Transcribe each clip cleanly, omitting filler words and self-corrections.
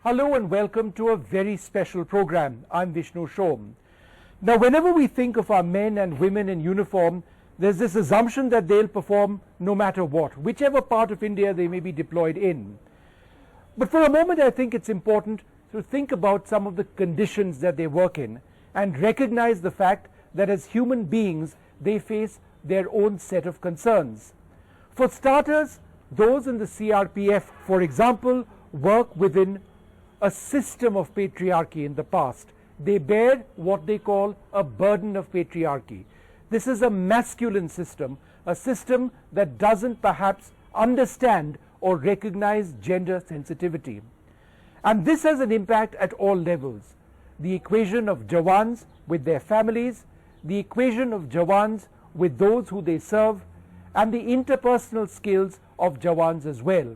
Hello and welcome to a very special program. I'm Vishnu Shom. Now, whenever we think of our men and women in uniform, there's this assumption that they'll perform no matter what, whichever part of India they may be deployed in. But for a moment, I think it's important to think about some of the conditions that they work in and recognize the fact that as human beings, they face their own set of concerns. For starters, those in the CRPF, for example, work within a system of patriarchy in the past. They bear what they call a burden of patriarchy. This is a masculine system, a system that doesn't perhaps understand or recognize gender sensitivity. And this has an impact at all levels. The equation of jawans with their families, the equation of jawans with those who they serve, and the interpersonal skills of jawans as well.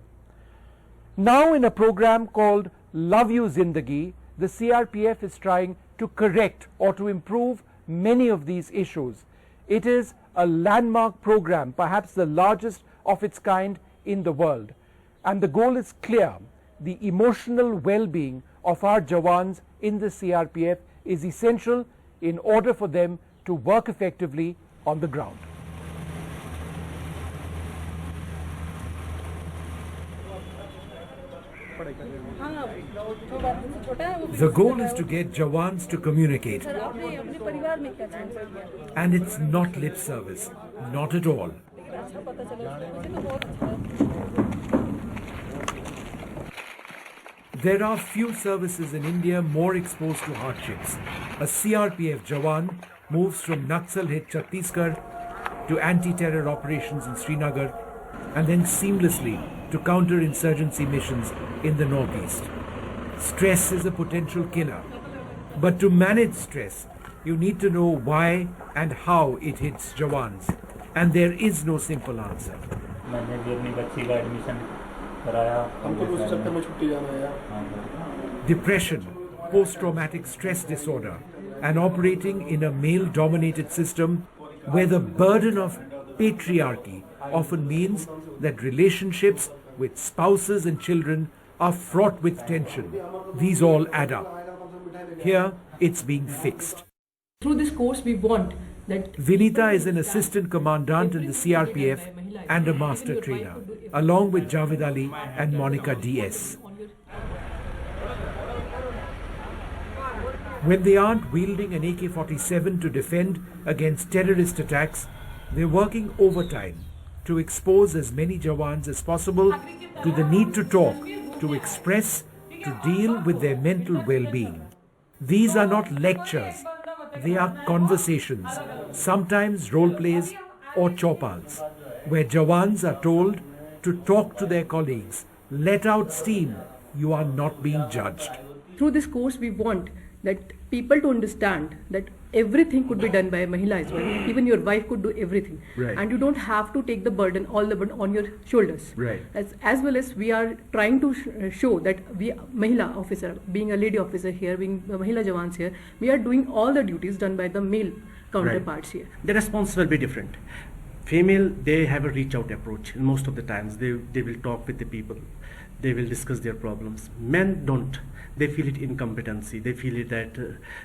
Now, in a program called Love You Zindagi, the CRPF is trying to correct or to improve many of these issues. It is a landmark program, perhaps the largest of its kind in the world. And the goal is clear. The emotional well-being of our jawans in the CRPF is essential in order for them to work effectively on the ground. The goal is to get jawans to communicate. And it's not lip service, not at all. There are few services in India more exposed to hardships. A CRPF jawan moves from Naxal-hit Chhattisgarh to anti-terror operations in Srinagar and then seamlessly to counter-insurgency missions in the northeast. Stress is a potential killer. But to manage stress, you need to know why and how it hits jawans. And there is no simple answer. Depression, post-traumatic stress disorder, and operating in a male-dominated system where the burden of patriarchy often means that relationships with spouses and children are fraught with tension. These all add up. Here, it's being fixed. Through this course, we want that Vinita is an assistant commandant in the CRPF and a master trainer, along with Javed Ali and Monica DS. When they aren't wielding an AK-47 to defend against terrorist attacks, they're working overtime to expose as many jawans as possible to the need to talk, to express, to deal with their mental well-being. These are not lectures, they are conversations, sometimes role plays or chopals, where jawans are told to talk to their colleagues, let out steam, you are not being judged. through this course, we want that people to understand that everything could be done by a mahila as well. Even your wife could do everything. Right. And you don't have to take the burden, all the burden on your shoulders. Right. As well as we are trying to show that we, mahila officer, being a lady officer here, being the mahila jawans here, we are doing all the duties done by the male counterparts here. The response will be different. Female, they have a reach out approach. Most of the times they will talk with the people. They will discuss their problems. Men don't. They feel it incompetency. They feel it that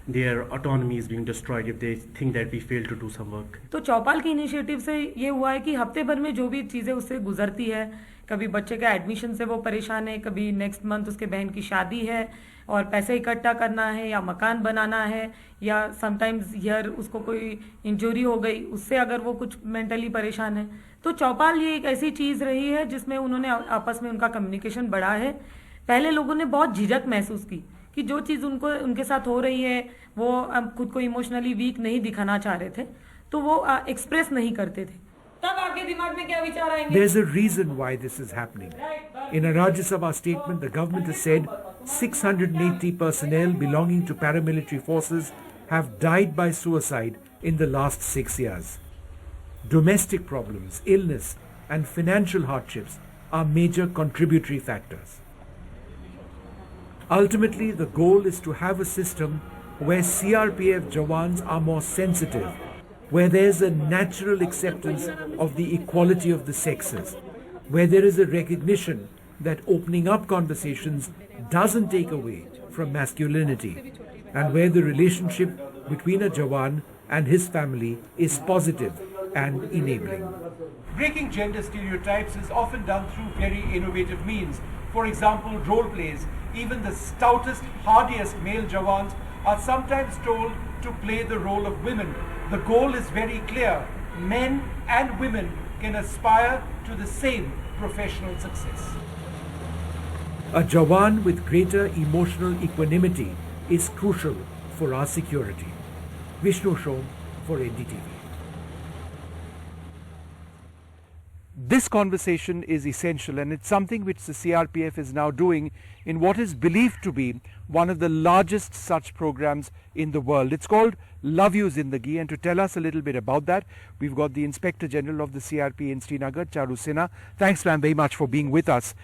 their autonomy is being destroyed if they think that we fail to do some work. तो चौपाल की initiative से ये हुआ है कि हफ्ते भर में जो भी चीज़ें उससे गुजरती है, कभी बच्चे का एडमिशन से वो परेशान है, कभी नेक्स्ट मंथ उसके बहन की शादी है और पैसे इकट्ठा करना है या मकान बनाना है या समटाइम्स ईयर उसको कोई इंजरी हो गई, उससे अगर वो कुछ मेंटली परेशान है, तो चौपाल ये एक ऐसी चीज़ रही है जिसमें उन्होंने आपस में उनका कम्युनिकेशन बढ़ा है. पहले लोगों ने बहुत झिझक महसूस की कि जो चीज़ उनके साथ हो रही है वो खुद को इमोशनली वीक नहीं दिखाना चाह रहे थे, तो वो एक्सप्रेस नहीं करते थे. तब आपके दिमाग में क्या विचार आएंगे? There's a reason why this is happening. In a Rajya Sabha statement, the government has said 680 personnel belonging to paramilitary forces have died by suicide in the last 6 years. Domestic problems, illness, and financial hardships are major contributory factors. Ultimately, the goal is to have a system where CRPF jawans are more sensitive, where there's a natural acceptance of the equality of the sexes, where there is a recognition that opening up conversations doesn't take away from masculinity, and where the relationship between a Jawan and his family is positive and enabling. Breaking gender stereotypes is often done through very innovative means. For example, role plays. Even the stoutest, hardiest male Jawans are sometimes told to play the role of women. The goal is very clear. Men and women can aspire to the same professional success. A Jawan with greater emotional equanimity is crucial for our security. Vishnu Shom for NDTV. This conversation is essential, and it's something which the CRPF is now doing in what is believed to be one of the largest such programs in the world. It's called Love You Zindagi, and to tell us a little bit about that, we've got the Inspector General of the CRP in Srinagar, Charu Sinha. Thanks, ma'am, very much for being with us.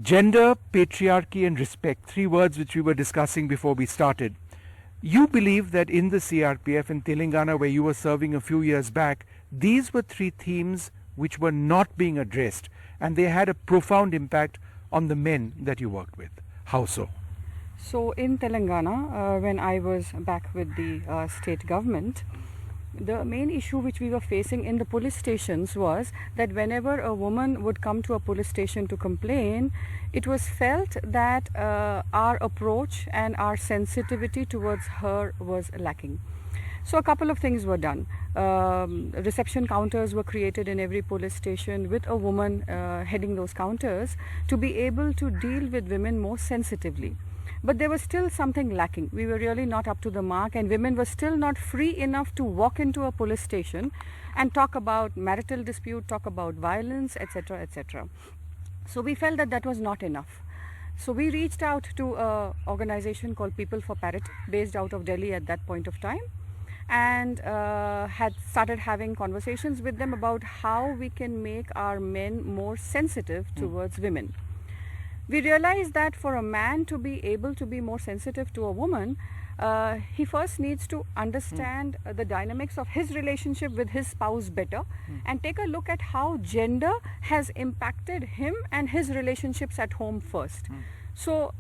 Gender, patriarchy and respect, three words which we were discussing before we started. You believe that in the CRPF in Telangana, where you were serving a few years back, these were three themes which were not being addressed, and they had a profound impact on the men that you worked with. How so? So in Telangana, when I was back with the state government, the main issue which we were facing in the police stations was that whenever a woman would come to a police station to complain, it was felt that our approach and our sensitivity towards her was lacking. So a couple of things were done. Reception counters were created in every police station with a woman heading those counters to be able to deal with women more sensitively. But there was still something lacking. We were really not up to the mark, and women were still not free enough to walk into a police station and talk about marital dispute, talk about violence, etc., etc. So we felt that that was not enough. So we reached out to an organization called People for Parity, based out of Delhi at that point of time, and had started having conversations with them about how we can make our men more sensitive towards women. We realized that for a man to be able to be more sensitive to a woman, he first needs to understand the dynamics of his relationship with his spouse better, and take a look at how gender has impacted him and his relationships at home first. So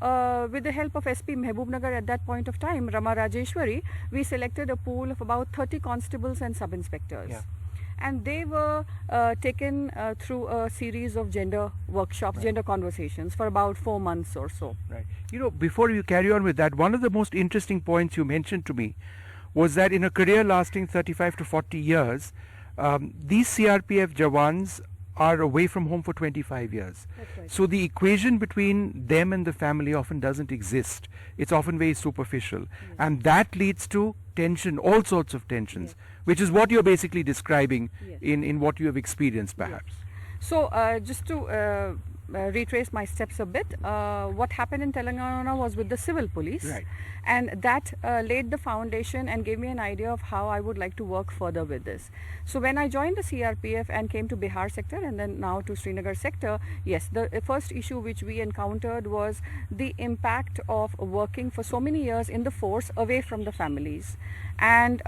with the help of SP Mehbubnagar at that point of time, Rama Rajeshwari, we selected a pool of about 30 constables and sub-inspectors. Yeah. And they were taken through a series of gender workshops, gender conversations for about 4 months or so. Right. You know, before you carry on with that, one of the most interesting points you mentioned to me was that in a career lasting 35 to 40 years, these CRPF Jawans are away from home for 25 years. That's right. So the equation between them and the family often doesn't exist. It's often very superficial. Yes. And that leads to tension, all sorts of tensions, yes, which is what you're basically describing, yes, in what you have experienced perhaps. Yes. So just to retrace my steps a bit, what happened in Telangana was with the civil police, right, and that laid the foundation and gave me an idea of how I would like to work further with this. So when I joined the CRPF and came to Bihar sector and then now to Srinagar sector, yes, the first issue which we encountered was the impact of working for so many years in the force away from the families, and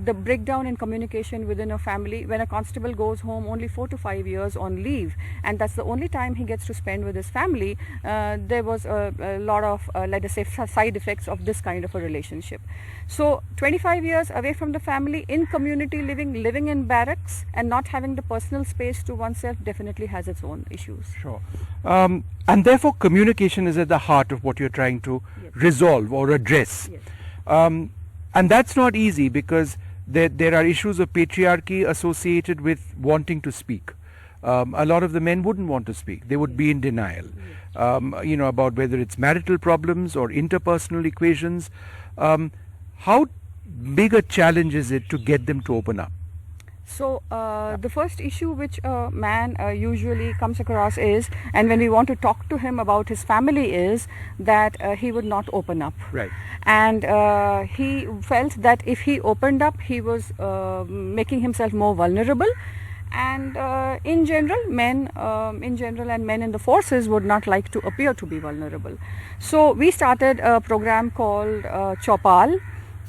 the breakdown in communication within a family when a constable goes home only 4 to 5 years on leave, and that's the only time he gets to spend with his family. There was a lot of let us say side effects of this kind of a relationship. So 25 years away from the family, in community living in barracks and not having the personal space to oneself definitely has its own issues. Sure. And therefore communication is at the heart of what you're trying to, yes, resolve or address. Yes. And that's not easy because there are issues of patriarchy associated with wanting to speak. A lot of the men wouldn't want to speak. They would be in denial, you know, about whether it's marital problems or interpersonal equations. How big a challenge is it to get them to open up? So the first issue which a man usually comes across is, and when we want to talk to him about his family, is that he would not open up. Right. And he felt that if he opened up, he was making himself more vulnerable. And in general, men and men in the forces would not like to appear to be vulnerable. So we started a program called Chaupal,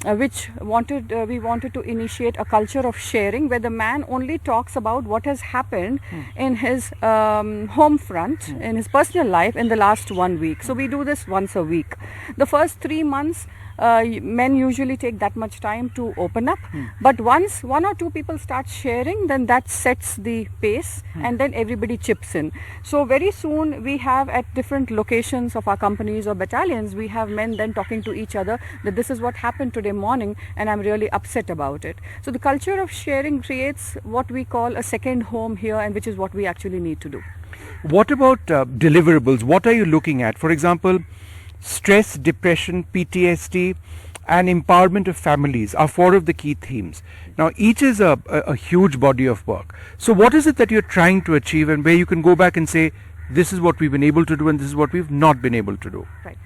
which we wanted to initiate a culture of sharing, where the man only talks about what has happened in his home front, in his personal life in the last 1 week. So we do this once a week. The first 3 months, men usually take that much time to open up, but once 1 or 2 people start sharing, then that sets the pace, and then everybody chips in. So very soon we have, at different locations of our companies or battalions, we have men then talking to each other that this is what happened today morning and I'm really upset about it. So the culture of sharing creates what we call a second home here, and which is what we actually need to do. What about deliverables? What are you looking at? For example, stress, depression, PTSD and empowerment of families are 4 of the key themes. Now each is a huge body of work. So what is it that you're trying to achieve, and where you can go back and say this is what we've been able to do and this is what we've not been able to do? Right.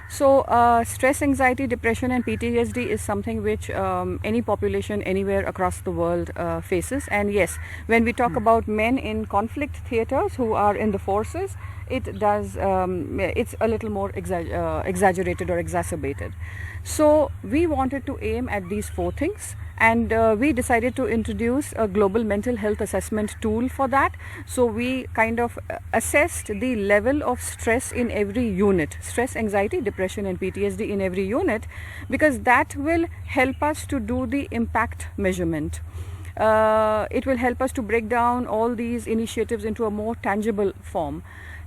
So stress, anxiety, depression and PTSD is something which any population anywhere across the world faces. And yes, when we talk about men in conflict theaters who are in the forces, it does, it's a little more exaggerated or exacerbated. So we wanted to aim at these 4 things, and we decided to introduce a global mental health assessment tool for that. So we kind of assessed the level of stress in every unit, stress, anxiety, depression and PTSD in every unit, because that will help us to do the impact measurement. It will help us to break down all these initiatives into a more tangible form.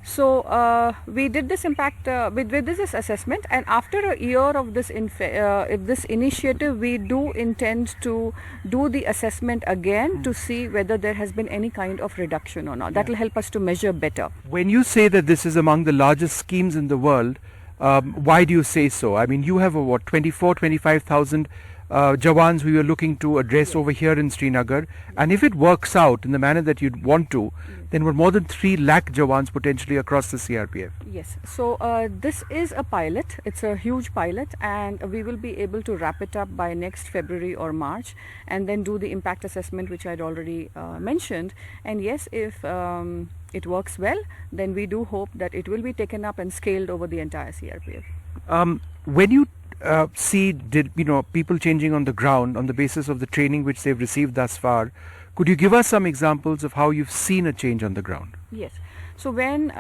So we did this impact, we did this assessment, and after a year of this initiative, we do intend to do the assessment again to see whether there has been any kind of reduction or not. That will help us to measure better. When you say that this is among the largest schemes in the world, why do you say so? I mean, you have 25,000 jawans we were looking to address over here in Srinagar, and if it works out in the manner that you'd want to, then we're more than 3 lakh jawans potentially across the CRPF. Yes, so this is a pilot, it's a huge pilot, and we will be able to wrap it up by next February or March, and then do the impact assessment which I'd already mentioned. And yes, if it works well, then we do hope that it will be taken up and scaled over the entire CRPF. When you see people changing on the ground on the basis of the training which they've received thus far, could you give us some examples of how you've seen a change on the ground? Yes. So when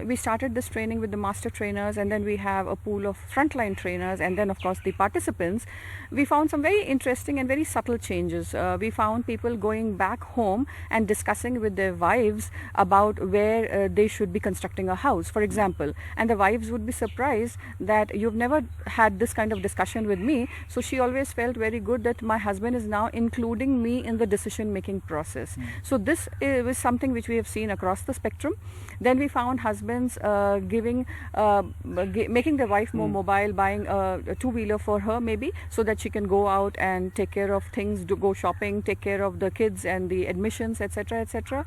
we started this training with the master trainers, and then we have a pool of frontline trainers, and then of course the participants, we found some very interesting and very subtle changes. We found people going back home and discussing with their wives about where they should be constructing a house, for example. And the wives would be surprised that you've never had this kind of discussion with me. So she always felt very good that my husband is now including me in the decision making process. So this was something which we have seen across the spectrum. Then we found husbands making their wife more mobile, buying a 2-wheeler for her maybe, so that she can go out and take care of things, go shopping, take care of the kids and the admissions, etc., etc.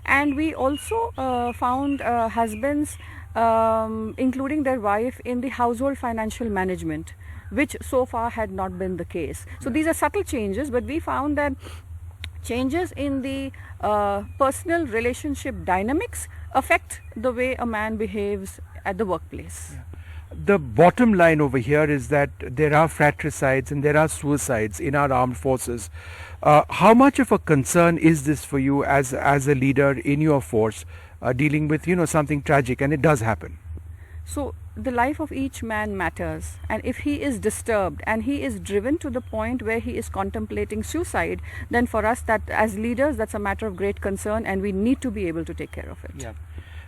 And we also found husbands including their wife in the household financial management, which so far had not been the case. So these are subtle changes, but we found that changes in the personal relationship dynamics affect the way a man behaves at the workplace. The bottom line over here is that there are fratricides and there are suicides in our armed forces. How much of a concern is this for you as a leader in your force, dealing with something tragic, and it does happen? So the life of each man matters, and if he is disturbed and he is driven to the point where he is contemplating suicide, then for us, that as leaders, that's a matter of great concern, and we need to be able to take care of it. Yeah.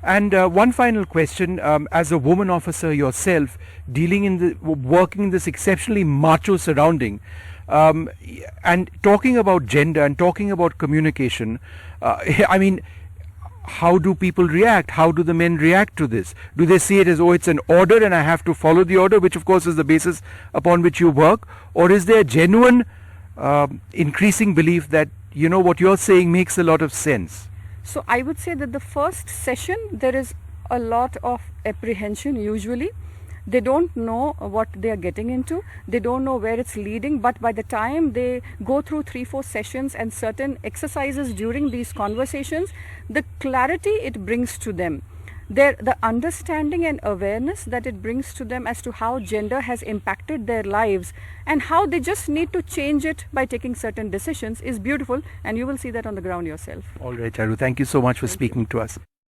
And one final question, as a woman officer yourself, working in this exceptionally macho surrounding, and talking about gender and talking about communication, I mean, how do people react? How do the men react to this? Do they see it as, oh, it's an order and I have to follow the order, which of course is the basis upon which you work? Or is there genuine increasing belief that, what you're saying makes a lot of sense? So I would say that the first session, there is a lot of apprehension usually. They don't know what they are getting into. They don't know where it's leading. But by the time they go through 3-4 sessions and certain exercises during these conversations, the clarity it brings to them, the understanding and awareness that it brings to them as to how gender has impacted their lives and how they just need to change it by taking certain decisions is beautiful, and you will see that on the ground yourself. All right, Charu, thank you so much for speaking to us.